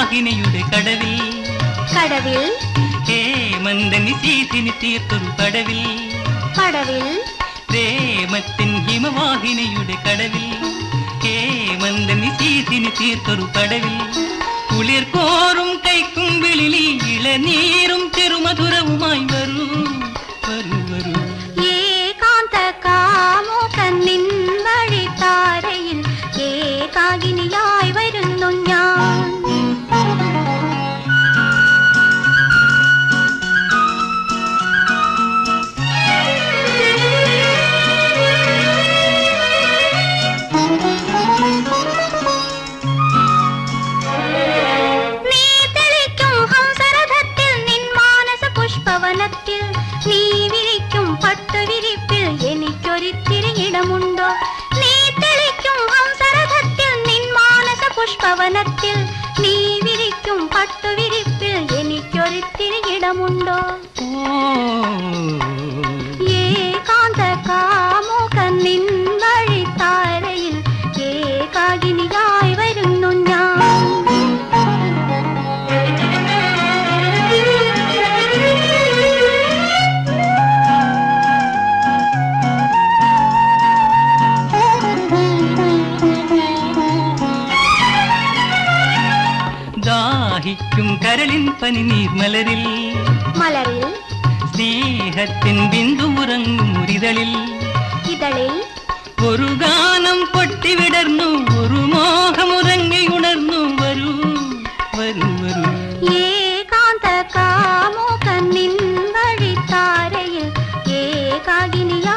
ഹിമവാഹിനിയുടെ കടവിൽ കടവിൽ ഹേമന്തനി സീതിനി തീർത്തൊരു കടവിൽ കടവിൽ പ്രേമത്തിൻ ഹിമവാഹിനിയുടെ കടവിൽ ഹേമന്തനി സീതിനി തീർത്തൊരു കടവിൽ കുളിർക്കോറും കൈക്കും വിളിലി ഇളനീരും ചെറുമധുരവുമായി വരൂ വരൂ വരൂ ഏകാന്ത കാമുകന്നിൻ വഴിത്താരയിൽ ഏകാകിനിയായി വരുന്നു ഞാൻ. പുഷ്പവനത്തിൽ നീ വിരിക്കും പട്ടുവിരിപ്പിൽ എനിക്കൊരിത്തിരി ഇടമുണ്ടോ? നീ തെളിക്കും ഹംസരഥത്തിൽ നിൻ മാനസ പുഷ്പവനത്തിൽ നീ വിരിക്കും പട്ടുവിരിപ്പിൽ എനിക്കൊരിത്തിരി ഇടമുണ്ടോ? ഏകാന്ത കാമുകൻ നിൻ വഴിത്താരയിൽ ഏകാകിനിയായി വരുന്നു ഞാൻ. ദാഹിക്കും കരളിൻ പനിനീർ മലരിൽ മലരിൽ സ്നേഹത്തിൻ ബിന്ദുറങ്ങും മുരിതളിൽ ഇതളിൽ ഒരു ഗാനം പൊട്ടിവിടർന്നു ഒരു മോഹമുറങ്ങി ഉണർന്നു വരൂ വരൂ വരൂ ഏകാന്ത കാമുകൻ നിൻ വഴിത്താരയിൽ ഏകാകിനിയ